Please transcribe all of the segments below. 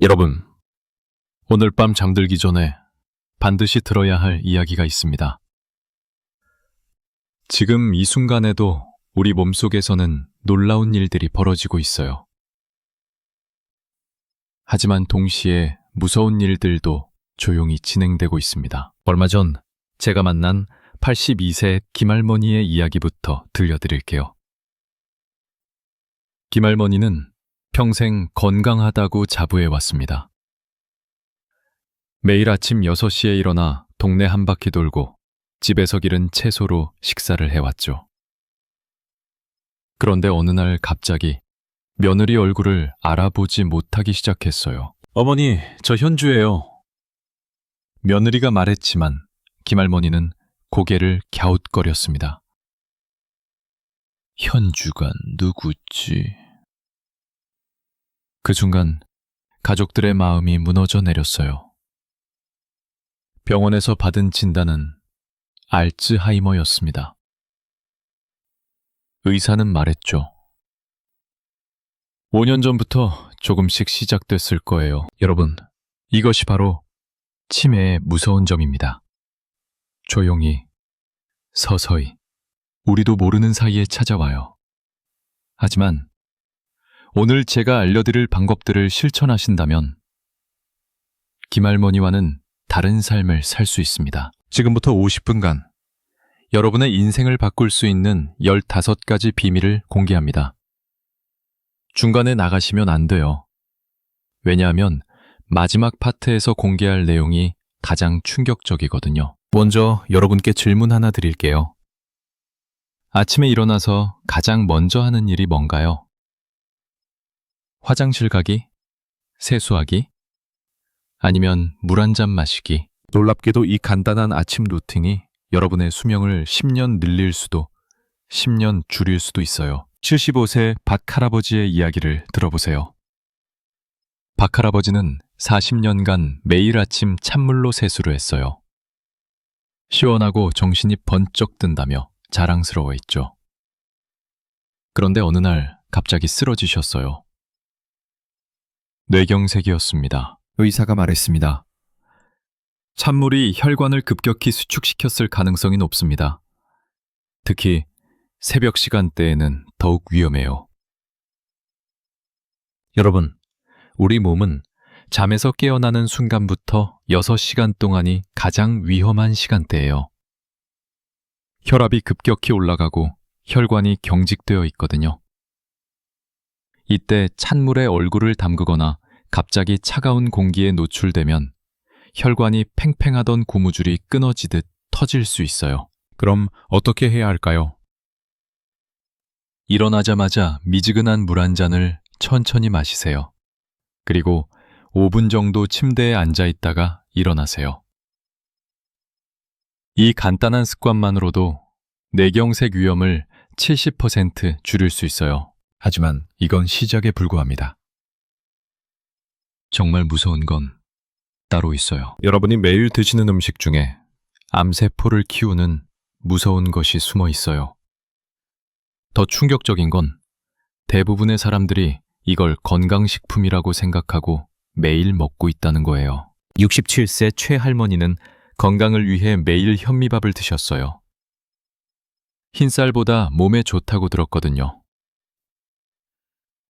여러분, 오늘 밤 잠들기 전에 반드시 들어야 할 이야기가 있습니다. 지금 이 순간에도 우리 몸속에서는 놀라운 일들이 벌어지고 있어요. 하지만 동시에 무서운 일들도 조용히 진행되고 있습니다. 얼마 전 제가 만난 82세 김할머니의 이야기부터 들려드릴게요. 김할머니는 평생 건강하다고 자부해 왔습니다. 매일 아침 6시에 일어나 동네 한 바퀴 돌고 집에서 기른 채소로 식사를 해왔죠. 그런데 어느 날 갑자기 며느리 얼굴을 알아보지 못하기 시작했어요. 어머니, 저 현주예요. 며느리가 말했지만 김할머니는 고개를 갸웃거렸습니다. 현주가 누구지? 그 순간 가족들의 마음이 무너져 내렸어요. 병원에서 받은 진단은 알츠하이머였습니다. 의사는 말했죠. 5년 전부터 조금씩 시작됐을 거예요. 여러분, 이것이 바로 치매의 무서운 점입니다. 조용히, 서서히, 우리도 모르는 사이에 찾아와요. 하지만 오늘 제가 알려드릴 방법들을 실천하신다면 김할머니와는 다른 삶을 살 수 있습니다. 지금부터 50분간 여러분의 인생을 바꿀 수 있는 15가지 비밀을 공개합니다. 중간에 나가시면 안 돼요. 왜냐하면 마지막 파트에서 공개할 내용이 가장 충격적이거든요. 먼저 여러분께 질문 하나 드릴게요. 아침에 일어나서 가장 먼저 하는 일이 뭔가요? 화장실 가기? 세수하기? 아니면 물 한 잔 마시기? 놀랍게도 이 간단한 아침 루틴이 여러분의 수명을 10년 늘릴 수도 10년 줄일 수도 있어요. 75세 박할아버지의 이야기를 들어보세요. 박할아버지는 40년간 매일 아침 찬물로 세수를 했어요. 시원하고 정신이 번쩍 든다며 자랑스러워했죠. 그런데 어느 날 갑자기 쓰러지셨어요. 뇌경색이었습니다. 의사가 말했습니다. 찬물이 혈관을 급격히 수축시켰을 가능성이 높습니다. 특히 새벽 시간대에는 더욱 위험해요. 여러분, 우리 몸은 잠에서 깨어나는 순간부터 6시간 동안이 가장 위험한 시간대예요. 혈압이 급격히 올라가고 혈관이 경직되어 있거든요. 이때 찬물에 얼굴을 담그거나 갑자기 차가운 공기에 노출되면 혈관이 팽팽하던 고무줄이 끊어지듯 터질 수 있어요. 그럼 어떻게 해야 할까요? 일어나자마자 미지근한 물 한 잔을 천천히 마시세요. 그리고 5분 정도 침대에 앉아 있다가 일어나세요. 이 간단한 습관만으로도 뇌경색 위험을 70% 줄일 수 있어요. 하지만 이건 시작에 불과합니다. 정말 무서운 건 따로 있어요. 여러분이 매일 드시는 음식 중에 암세포를 키우는 무서운 것이 숨어 있어요. 더 충격적인 건 대부분의 사람들이 이걸 건강식품이라고 생각하고 매일 먹고 있다는 거예요. 67세 최할머니는 건강을 위해 매일 현미밥을 드셨어요. 흰쌀보다 몸에 좋다고 들었거든요.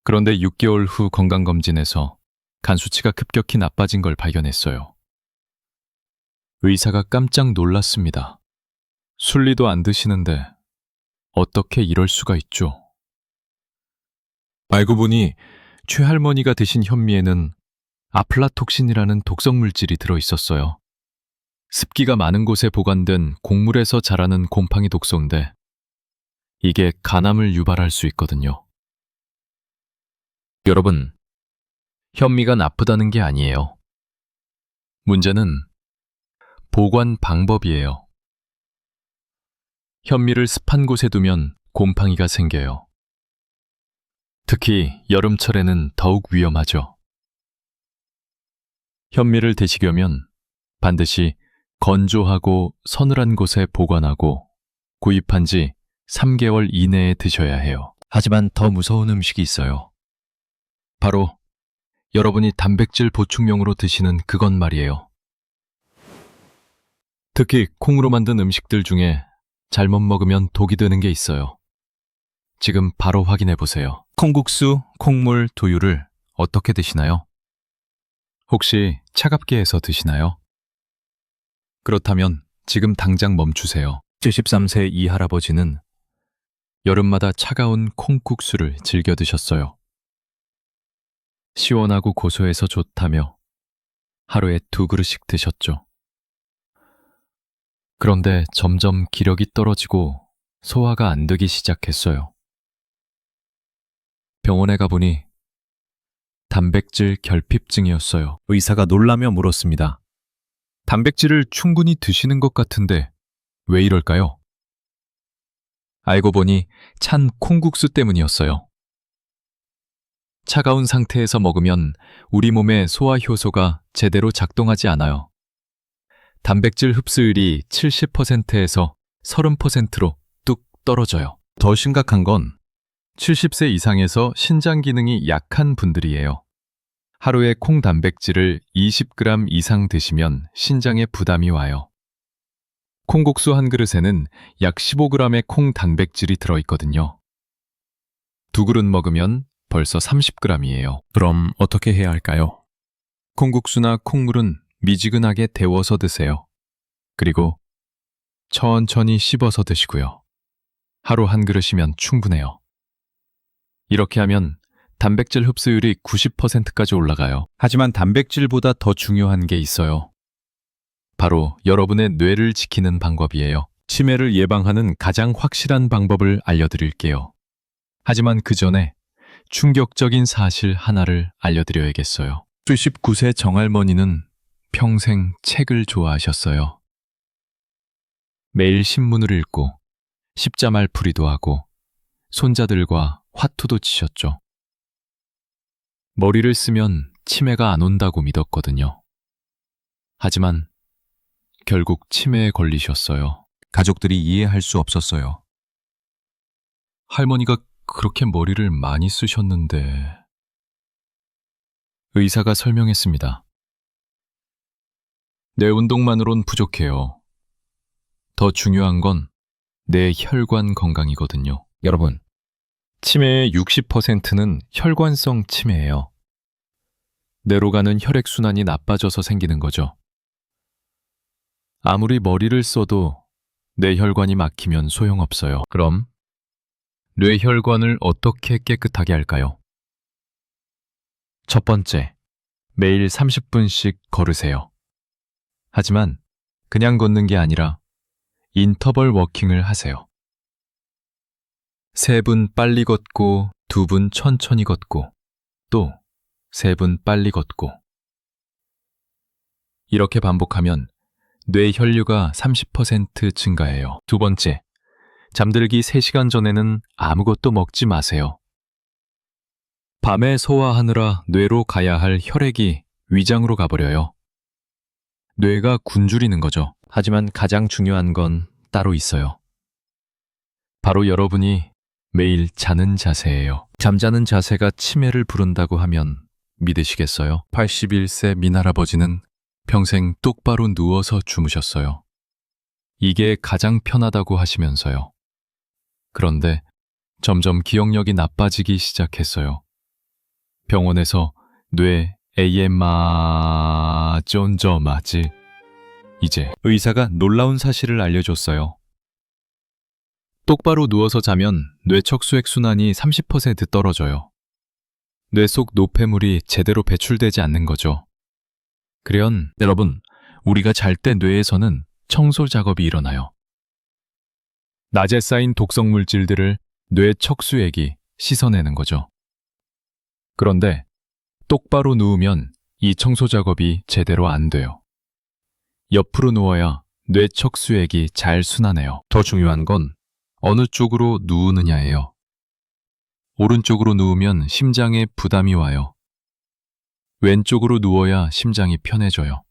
그런데 6개월 후 건강검진에서 간 수치가 급격히 나빠진 걸 발견했어요. 의사가 깜짝 놀랐습니다. 순리도 안 드시는데 어떻게 이럴 수가 있죠? 알고 보니 최할머니가 드신 현미에는 아플라톡신이라는 독성 물질이 들어있었어요. 습기가 많은 곳에 보관된 곡물에서 자라는 곰팡이 독소인데 이게 간암을 유발할 수 있거든요. 여러분, 현미가 나쁘다는 게 아니에요. 문제는 보관 방법이에요. 현미를 습한 곳에 두면 곰팡이가 생겨요. 특히 여름철에는 더욱 위험하죠. 현미를 드시려면 반드시 건조하고 서늘한 곳에 보관하고 구입한 지 3개월 이내에 드셔야 해요. 하지만 더 무서운 음식이 있어요. 바로 여러분이 단백질 보충용으로 드시는 그건 말이에요. 특히 콩으로 만든 음식들 중에 잘못 먹으면 독이 되는 게 있어요. 지금 바로 확인해 보세요. 콩국수, 콩물, 두유를 어떻게 드시나요? 혹시 차갑게 해서 드시나요? 그렇다면 지금 당장 멈추세요. 73세 이 할아버지는 여름마다 차가운 콩국수를 즐겨 드셨어요. 시원하고 고소해서 좋다며 하루에 2그릇씩 드셨죠. 그런데 점점 기력이 떨어지고 소화가 안 되기 시작했어요. 병원에 가보니 단백질 결핍증이었어요. 의사가 놀라며 물었습니다. 단백질을 충분히 드시는 것 같은데 왜 이럴까요? 알고 보니 찬 콩국수 때문이었어요. 차가운 상태에서 먹으면 우리 몸의 소화 효소가 제대로 작동하지 않아요. 단백질 흡수율이 70%에서 30%로 뚝 떨어져요. 더 심각한 건 70세 이상에서 신장 기능이 약한 분들이에요. 하루에 콩 단백질을 20g 이상 드시면 신장에 부담이 와요. 콩국수 한 그릇에는 약 15g의 콩 단백질이 들어있거든요. 2그릇 먹으면 벌써 30g이에요. 그럼 어떻게 해야 할까요? 콩국수나 콩물은 미지근하게 데워서 드세요. 그리고 천천히 씹어서 드시고요. 하루 한 그릇이면 충분해요. 이렇게 하면 단백질 흡수율이 90%까지 올라가요. 하지만 단백질보다 더 중요한 게 있어요. 바로 여러분의 뇌를 지키는 방법이에요. 치매를 예방하는 가장 확실한 방법을 알려드릴게요. 하지만 그 전에 충격적인 사실 하나를 알려드려야겠어요. 79세 정할머니는 평생 책을 좋아하셨어요. 매일 신문을 읽고 십자말풀이도 하고 손자들과 화투도 치셨죠. 머리를 쓰면 치매가 안 온다고 믿었거든요. 하지만 결국 치매에 걸리셨어요. 가족들이 이해할 수 없었어요. 할머니가 그렇게 머리를 많이 쓰셨는데... 의사가 설명했습니다. 뇌 운동만으론 부족해요. 더 중요한 건 내 혈관 건강이거든요. 여러분, 치매의 60%는 혈관성 치매예요. 뇌로 가는 혈액순환이 나빠져서 생기는 거죠. 아무리 머리를 써도 뇌 혈관이 막히면 소용없어요. 그럼 뇌혈관을 어떻게 깨끗하게 할까요? 첫 번째, 매일 30분씩 걸으세요. 하지만 그냥 걷는 게 아니라 인터벌 워킹을 하세요. 3분 빨리 걷고 2분 천천히 걷고 또 3분 빨리 걷고 이렇게 반복하면 뇌 혈류가 30% 증가해요. 두 번째, 잠들기 3시간 전에는 아무것도 먹지 마세요. 밤에 소화하느라 뇌로 가야 할 혈액이 위장으로 가버려요. 뇌가 굶주리는 거죠. 하지만 가장 중요한 건 따로 있어요. 바로 여러분이 매일 자는 자세예요. 잠자는 자세가 치매를 부른다고 하면 믿으시겠어요? 81세 민할아버지는 평생 똑바로 누워서 주무셨어요. 이게 가장 편하다고 하시면서요. 그런데 점점 기억력이 나빠지기 시작했어요. 병원에서 뇌 AMR 쫀저마지 이제 의사가 놀라운 사실을 알려줬어요. 똑바로 누워서 자면 뇌 척수액 순환이 30% 떨어져요. 뇌 속 노폐물이 제대로 배출되지 않는 거죠. 그련 여러분, 우리가 잘 때 뇌에서는 청소 작업이 일어나요. 낮에 쌓인 독성 물질들을 뇌 척수액이 씻어내는 거죠. 그런데 똑바로 누우면 이 청소 작업이 제대로 안 돼요. 옆으로 누워야 뇌 척수액이 잘 순환해요. 더 중요한 건 어느 쪽으로 누우느냐예요. 오른쪽으로 누우면 심장에 부담이 와요. 왼쪽으로 누워야 심장이 편해져요.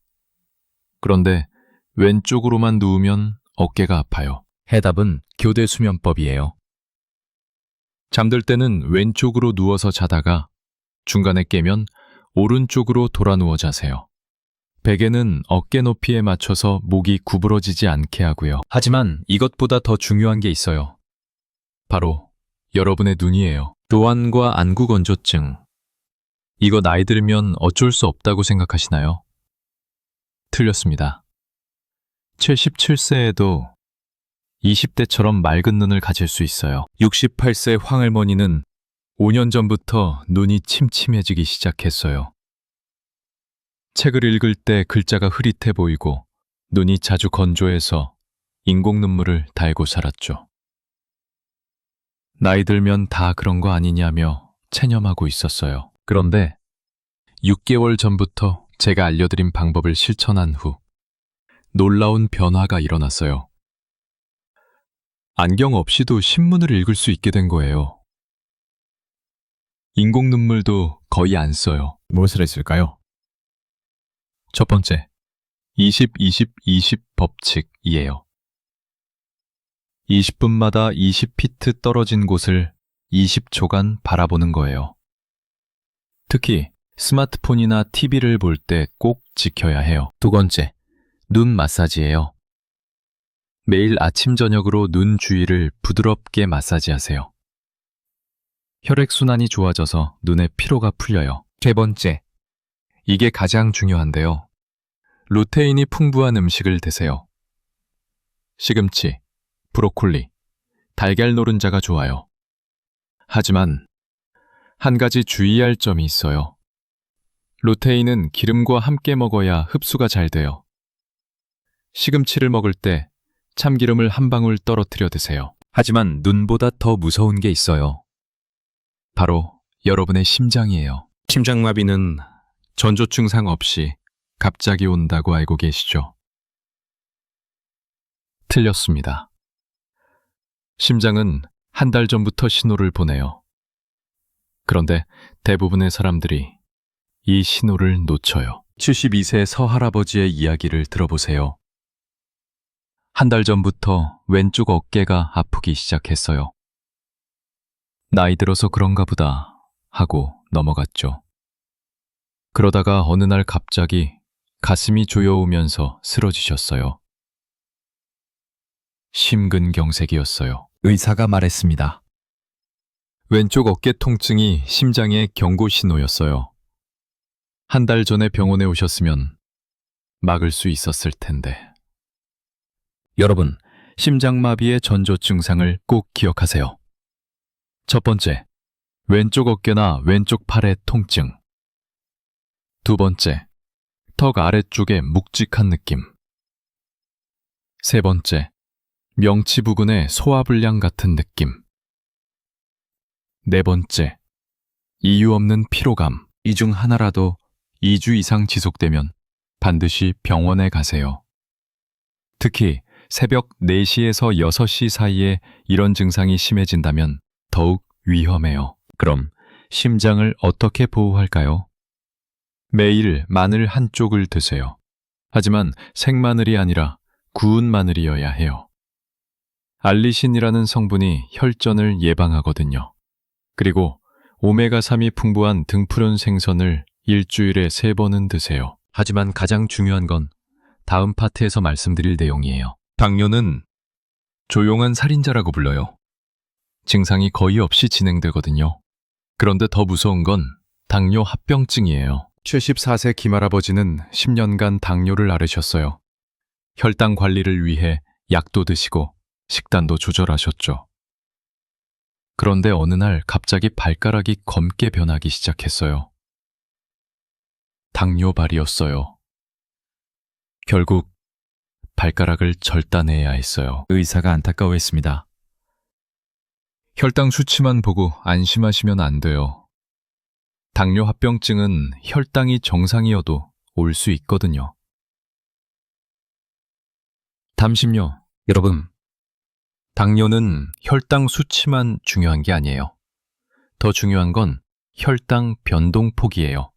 그런데 왼쪽으로만 누우면 어깨가 아파요. 해답은 교대 수면법이에요. 잠들 때는 왼쪽으로 누워서 자다가 중간에 깨면 오른쪽으로 돌아 누워 자세요. 베개는 어깨 높이에 맞춰서 목이 구부러지지 않게 하고요. 하지만 이것보다 더 중요한 게 있어요. 바로 여러분의 눈이에요. 노안과 안구 건조증. 이거 나이 들면 어쩔 수 없다고 생각하시나요? 틀렸습니다. 77세에도 20대처럼 맑은 눈을 가질 수 있어요. 68세 황할머니는 5년 전부터 눈이 침침해지기 시작했어요. 책을 읽을 때 글자가 흐릿해 보이고 눈이 자주 건조해서 인공 눈물을 달고 살았죠. 나이 들면 다 그런 거 아니냐며 체념하고 있었어요. 그런데 6개월 전부터 제가 알려드린 방법을 실천한 후 놀라운 변화가 일어났어요. 안경 없이도 신문을 읽을 수 있게 된 거예요. 인공 눈물도 거의 안 써요. 무엇을 했을까요? 첫 번째, 20-20-20 법칙이에요. 20분마다 20피트 떨어진 곳을 20초간 바라보는 거예요. 특히 스마트폰이나 TV를 볼 때 꼭 지켜야 해요. 두 번째, 눈 마사지예요. 매일 아침 저녁으로 눈 주위를 부드럽게 마사지하세요. 혈액순환이 좋아져서 눈의 피로가 풀려요. 세 번째, 이게 가장 중요한데요. 루테인이 풍부한 음식을 드세요. 시금치, 브로콜리, 달걀 노른자가 좋아요. 하지만 한 가지 주의할 점이 있어요. 루테인은 기름과 함께 먹어야 흡수가 잘 돼요. 시금치를 먹을 때 참기름을 한 방울 떨어뜨려 드세요. 하지만 눈보다 더 무서운 게 있어요. 바로 여러분의 심장이에요. 심장마비는 전조 증상 없이 갑자기 온다고 알고 계시죠? 틀렸습니다. 심장은 한 달 전부터 신호를 보내요. 그런데 대부분의 사람들이 이 신호를 놓쳐요. 72세 서할아버지의 이야기를 들어보세요. 한 달 전부터 왼쪽 어깨가 아프기 시작했어요. 나이 들어서 그런가 보다 하고 넘어갔죠. 그러다가 어느 날 갑자기 가슴이 조여오면서 쓰러지셨어요. 심근경색이었어요. 의사가 말했습니다. 왼쪽 어깨 통증이 심장의 경고 신호였어요. 한 달 전에 병원에 오셨으면 막을 수 있었을 텐데. 여러분, 심장마비의 전조 증상을 꼭 기억하세요. 첫 번째, 왼쪽 어깨나 왼쪽 팔의 통증. 두 번째, 턱 아래쪽에 묵직한 느낌. 세 번째, 명치 부근의 소화불량 같은 느낌. 네 번째, 이유 없는 피로감. 이 중 하나라도 2주 이상 지속되면 반드시 병원에 가세요. 특히 새벽 4시에서 6시 사이에 이런 증상이 심해진다면 더욱 위험해요. 그럼 심장을 어떻게 보호할까요? 매일 마늘 한쪽을 드세요. 하지만 생마늘이 아니라 구운 마늘이어야 해요. 알리신이라는 성분이 혈전을 예방하거든요. 그리고 오메가3이 풍부한 등푸른 생선을 일주일에 3번은 드세요. 하지만 가장 중요한 건 다음 파트에서 말씀드릴 내용이에요. 당뇨는 조용한 살인자라고 불러요. 증상이 거의 없이 진행되거든요. 그런데 더 무서운 건 당뇨 합병증이에요. 74세 김할아버지는 10년간 당뇨를 앓으셨어요. 혈당 관리를 위해 약도 드시고 식단도 조절하셨죠. 그런데 어느 날 갑자기 발가락이 검게 변하기 시작했어요. 당뇨발이었어요. 결국 발가락을 절단해야 했어요. 의사가 안타까워했습니다. 혈당 수치만 보고 안심하시면 안 돼요. 당뇨 합병증은 혈당이 정상이어도 올 수 있거든요. 담심료, 여러분. 당뇨는 혈당 수치만 중요한 게 아니에요. 더 중요한 건 혈당 변동폭이에요.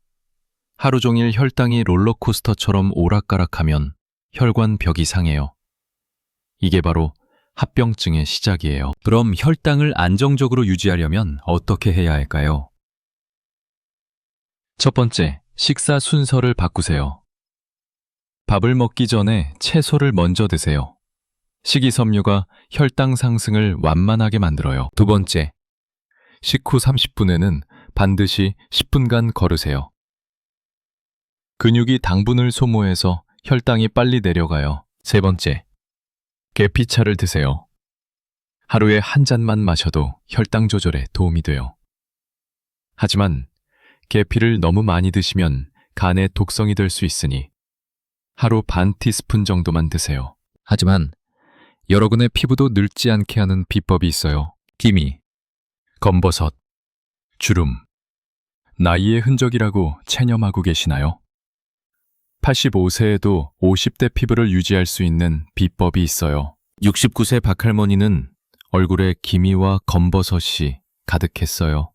하루 종일 혈당이 롤러코스터처럼 오락가락하면 혈관 벽이 상해요. 이게 바로 합병증의 시작이에요. 그럼 혈당을 안정적으로 유지하려면 어떻게 해야 할까요? 첫 번째, 식사 순서를 바꾸세요. 밥을 먹기 전에 채소를 먼저 드세요. 식이섬유가 혈당 상승을 완만하게 만들어요. 두 번째, 식후 30분에는 반드시 10분간 걸으세요. 근육이 당분을 소모해서 혈당이 빨리 내려가요. 세 번째, 계피차를 드세요. 하루에 한 잔만 마셔도 혈당 조절에 도움이 돼요. 하지만 계피를 너무 많이 드시면 간에 독성이 될 수 있으니 하루 반 티스푼 정도만 드세요. 하지만 여러분의 피부도 늙지 않게 하는 비법이 있어요. 기미, 검버섯, 주름, 나이의 흔적이라고 체념하고 계시나요? 85세에도 50대 피부를 유지할 수 있는 비법이 있어요. 69세 박할머니는 얼굴에 기미와 검버섯이 가득했어요.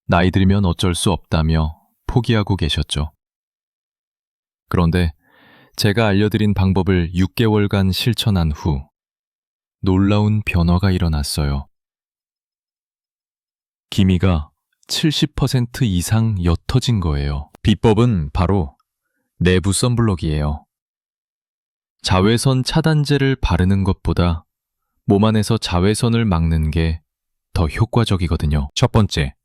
나이 들면 어쩔 수 없다며 포기하고 계셨죠. 그런데 제가 알려드린 방법을 6개월간 실천한 후 놀라운 변화가 일어났어요. 기미가 70% 이상 옅어진 거예요. 비법은 바로 내부 선블록이에요. 자외선 차단제를 바르는 것보다 몸 안에서 자외선을 막는 게 더 효과적이거든요. 첫 번째,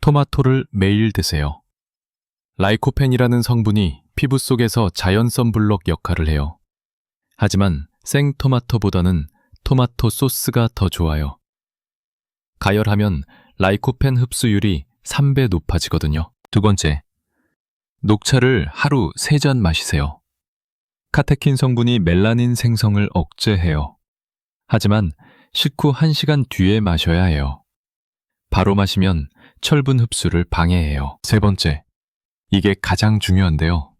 토마토를 매일 드세요. 라이코펜이라는 성분이 피부 속에서 자연 선블록 역할을 해요. 하지만 생토마토보다는 토마토 소스가 더 좋아요. 가열하면 라이코펜 흡수율이 3배 높아지거든요. 두 번째, 녹차를 하루 3잔 마시세요. 카테킨 성분이 멜라닌 생성을 억제해요. 하지만 식후 1시간 뒤에 마셔야 해요. 바로 마시면 철분 흡수를 방해해요. 세 번째, 이게 가장 중요한데요.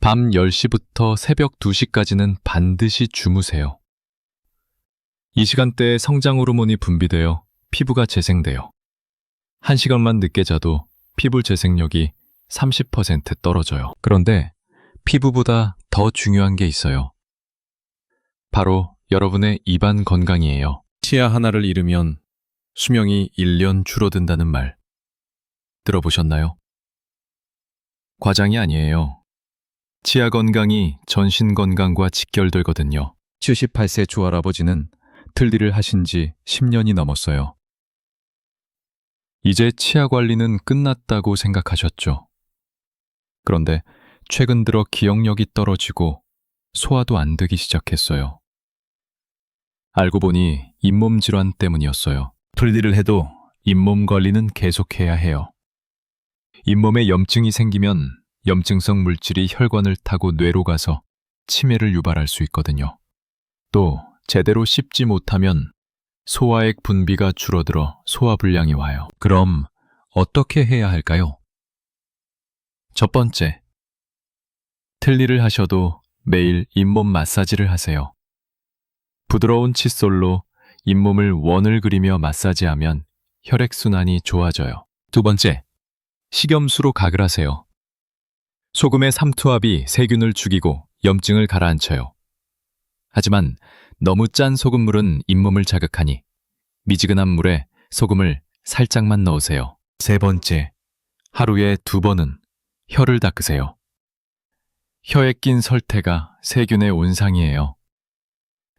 밤 10시부터 새벽 2시까지는 반드시 주무세요. 이 시간대에 성장 호르몬이 분비되어 피부가 재생돼요. 1시간만 늦게 자도 피부 재생력이 30% 떨어져요. 그런데 피부보다 더 중요한 게 있어요. 바로 여러분의 입안 건강이에요. 치아 하나를 잃으면 수명이 1년 줄어든다는 말 들어보셨나요? 과장이 아니에요. 치아 건강이 전신 건강과 직결되거든요. 78세 주할아버지는 틀니를 하신 지 10년이 넘었어요. 이제 치아 관리는 끝났다고 생각하셨죠. 그런데 최근 들어 기억력이 떨어지고 소화도 안 되기 시작했어요. 알고 보니 잇몸 질환 때문이었어요. 틀니를 해도 잇몸 관리는 계속해야 해요. 잇몸에 염증이 생기면 염증성 물질이 혈관을 타고 뇌로 가서 치매를 유발할 수 있거든요. 또 제대로 씹지 못하면 소화액 분비가 줄어들어 소화불량이 와요. 그럼 어떻게 해야 할까요? 첫 번째, 틀니를 하셔도 매일 잇몸 마사지를 하세요. 부드러운 칫솔로 잇몸을 원을 그리며 마사지하면 혈액순환이 좋아져요. 두 번째, 식염수로 각을 하세요. 소금의 삼투압이 세균을 죽이고 염증을 가라앉혀요. 하지만 너무 짠 소금물은 잇몸을 자극하니 미지근한 물에 소금을 살짝만 넣으세요. 세 번째, 하루에 2번은 혀를 닦으세요. 혀에 낀 설태가 세균의 온상이에요.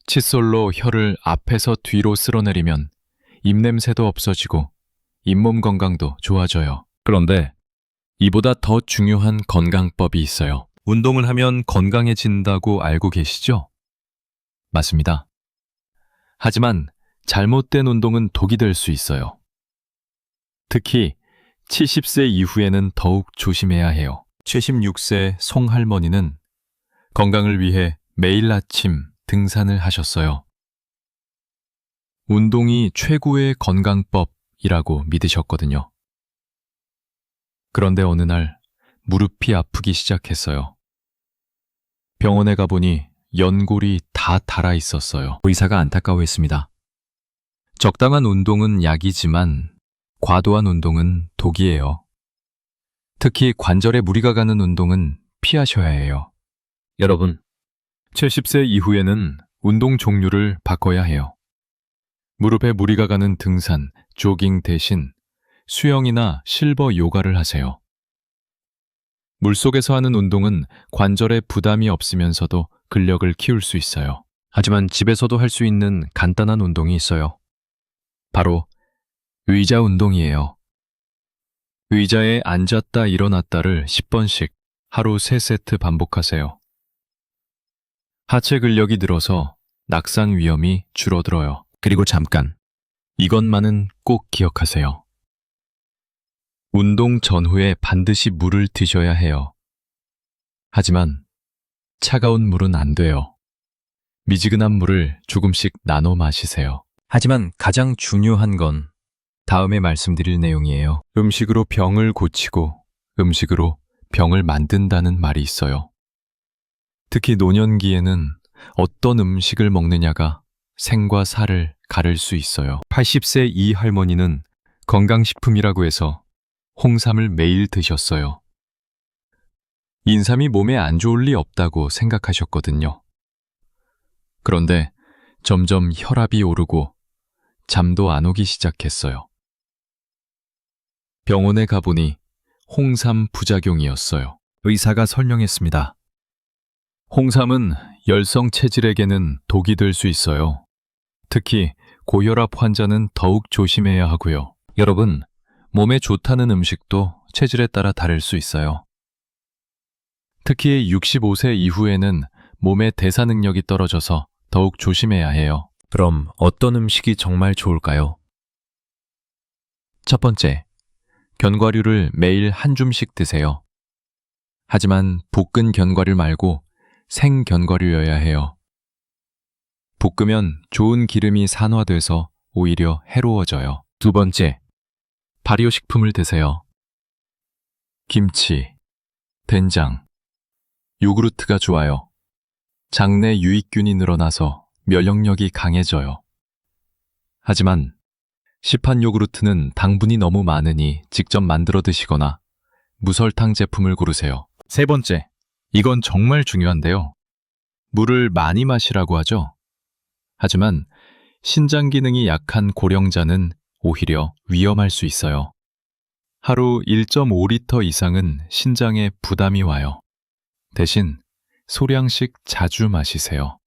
칫솔로 혀를 앞에서 뒤로 쓸어내리면 입냄새도 없어지고 잇몸 건강도 좋아져요. 그런데 이보다 더 중요한 건강법이 있어요. 운동을 하면 건강해진다고 알고 계시죠? 맞습니다. 하지만 잘못된 운동은 독이 될 수 있어요. 특히 70세 이후에는 더욱 조심해야 해요. 76세 송할머니는 건강을 위해 매일 아침 등산을 하셨어요. 운동이 최고의 건강법이라고 믿으셨거든요. 그런데 어느 날 무릎이 아프기 시작했어요. 병원에 가보니 연골이 다 닳아 있었어요. 의사가 안타까워했습니다. 적당한 운동은 약이지만 과도한 운동은 독이에요. 특히 관절에 무리가 가는 운동은 피하셔야 해요. 여러분, 70세 이후에는 운동 종류를 바꿔야 해요. 무릎에 무리가 가는 등산, 조깅 대신 수영이나 실버 요가를 하세요. 물속에서 하는 운동은 관절에 부담이 없으면서도 근력을 키울 수 있어요. 하지만 집에서도 할 수 있는 간단한 운동이 있어요. 바로 의자 운동이에요. 의자에 앉았다 일어났다를 10번씩 하루 3세트 반복하세요. 하체 근력이 늘어서 낙상 위험이 줄어들어요. 그리고 잠깐, 이것만은 꼭 기억하세요. 운동 전후에 반드시 물을 드셔야 해요. 하지만 차가운 물은 안 돼요. 미지근한 물을 조금씩 나눠 마시세요. 하지만 가장 중요한 건 다음에 말씀드릴 내용이에요. 음식으로 병을 고치고 음식으로 병을 만든다는 말이 있어요. 특히 노년기에는 어떤 음식을 먹느냐가 생과 사를 가를 수 있어요. 80세 이 할머니는 건강식품이라고 해서 홍삼을 매일 드셨어요. 인삼이 몸에 안 좋을 리 없다고 생각하셨거든요. 그런데 점점 혈압이 오르고 잠도 안 오기 시작했어요. 병원에 가보니 홍삼 부작용이었어요. 의사가 설명했습니다. 홍삼은 열성 체질에게는 독이 될 수 있어요. 특히 고혈압 환자는 더욱 조심해야 하고요. 여러분, 몸에 좋다는 음식도 체질에 따라 다를 수 있어요. 특히 65세 이후에는 몸의 대사 능력이 떨어져서 더욱 조심해야 해요. 그럼 어떤 음식이 정말 좋을까요? 첫 번째, 견과류를 매일 한 줌씩 드세요. 하지만 볶은 견과류 말고 생 견과류여야 해요. 볶으면 좋은 기름이 산화돼서 오히려 해로워져요. 두 번째, 발효식품을 드세요. 김치, 된장, 요구르트가 좋아요. 장내 유익균이 늘어나서 면역력이 강해져요. 하지만 시판 요구르트는 당분이 너무 많으니 직접 만들어 드시거나 무설탕 제품을 고르세요. 세 번째, 이건 정말 중요한데요. 물을 많이 마시라고 하죠. 하지만 신장 기능이 약한 고령자는 오히려 위험할 수 있어요. 하루 1.5리터 이상은 신장에 부담이 와요. 대신 소량씩 자주 마시세요.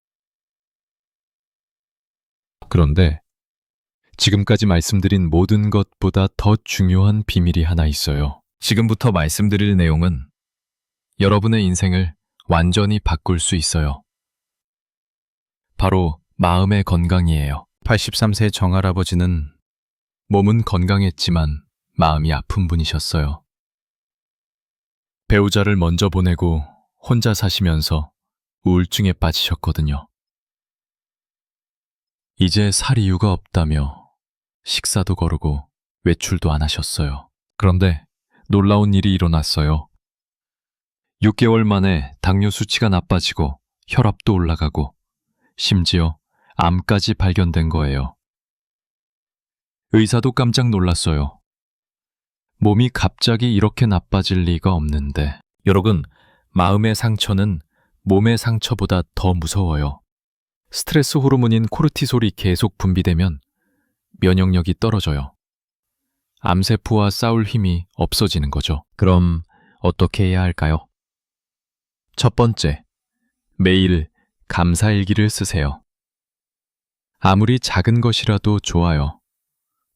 그런데 지금까지 말씀드린 모든 것보다 더 중요한 비밀이 하나 있어요. 지금부터 말씀드릴 내용은 여러분의 인생을 완전히 바꿀 수 있어요. 바로 마음의 건강이에요. 83세 정할아버지는 몸은 건강했지만 마음이 아픈 분이셨어요. 배우자를 먼저 보내고 혼자 사시면서 우울증에 빠지셨거든요. 이제 살 이유가 없다며 식사도 거르고 외출도 안 하셨어요. 그런데 놀라운 일이 일어났어요. 6개월 만에 당뇨 수치가 나빠지고 혈압도 올라가고 심지어 암까지 발견된 거예요. 의사도 깜짝 놀랐어요. 몸이 갑자기 이렇게 나빠질 리가 없는데. 여러분, 마음의 상처는 몸의 상처보다 더 무서워요. 스트레스 호르몬인 코르티솔이 계속 분비되면 면역력이 떨어져요. 암세포와 싸울 힘이 없어지는 거죠. 그럼 어떻게 해야 할까요? 첫 번째, 매일 감사일기를 쓰세요. 아무리 작은 것이라도 좋아요.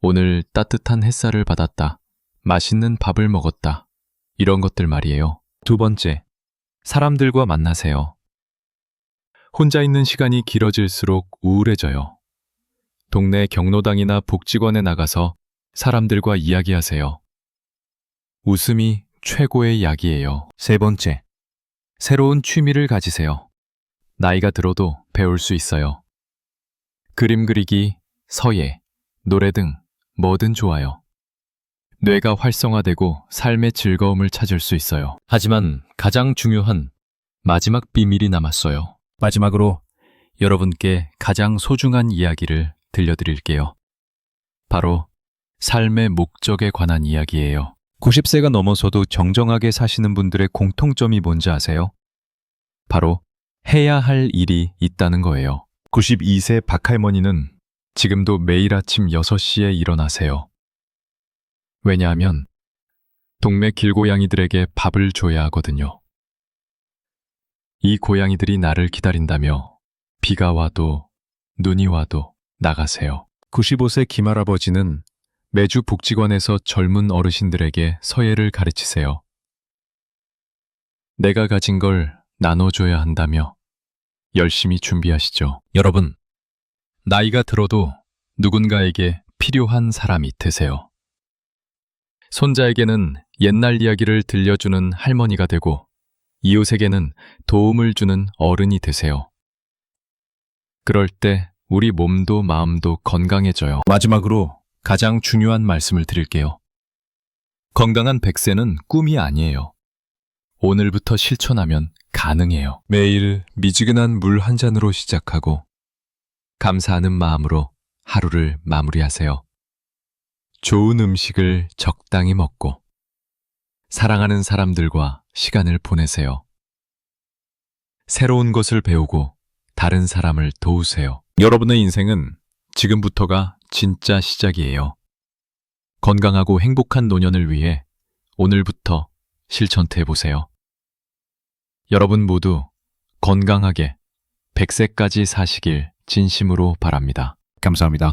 오늘 따뜻한 햇살을 받았다. 맛있는 밥을 먹었다. 이런 것들 말이에요. 두 번째, 사람들과 만나세요. 혼자 있는 시간이 길어질수록 우울해져요. 동네 경로당이나 복지관에 나가서 사람들과 이야기하세요. 웃음이 최고의 약이에요. 세 번째, 새로운 취미를 가지세요. 나이가 들어도 배울 수 있어요. 그림 그리기, 서예, 노래 등 뭐든 좋아요. 뇌가 활성화되고 삶의 즐거움을 찾을 수 있어요. 하지만 가장 중요한 마지막 비밀이 남았어요. 마지막으로 여러분께 가장 소중한 이야기를 들려드릴게요. 바로 삶의 목적에 관한 이야기예요. 90세가 넘어서도 정정하게 사시는 분들의 공통점이 뭔지 아세요? 바로 해야 할 일이 있다는 거예요. 92세 박할머니는 지금도 매일 아침 6시에 일어나세요. 왜냐하면 동네 길고양이들에게 밥을 줘야 하거든요. 이 고양이들이 나를 기다린다며 비가 와도 눈이 와도 나가세요. 95세 김할아버지는 매주 복지관에서 젊은 어르신들에게 서예를 가르치세요. 내가 가진 걸 나눠줘야 한다며 열심히 준비하시죠. 여러분, 나이가 들어도 누군가에게 필요한 사람이 되세요. 손자에게는 옛날 이야기를 들려주는 할머니가 되고 이웃에게는 도움을 주는 어른이 되세요. 그럴 때 우리 몸도 마음도 건강해져요. 마지막으로 가장 중요한 말씀을 드릴게요. 건강한 100세는 꿈이 아니에요. 오늘부터 실천하면 가능해요. 매일 미지근한 물 한 잔으로 시작하고 감사하는 마음으로 하루를 마무리하세요. 좋은 음식을 적당히 먹고 사랑하는 사람들과 시간을 보내세요. 새로운 것을 배우고 다른 사람을 도우세요. 여러분의 인생은 지금부터가 진짜 시작이에요. 건강하고 행복한 노년을 위해 오늘부터 실천해 보세요. 여러분 모두 건강하게 100세까지 사시길 진심으로 바랍니다. 감사합니다.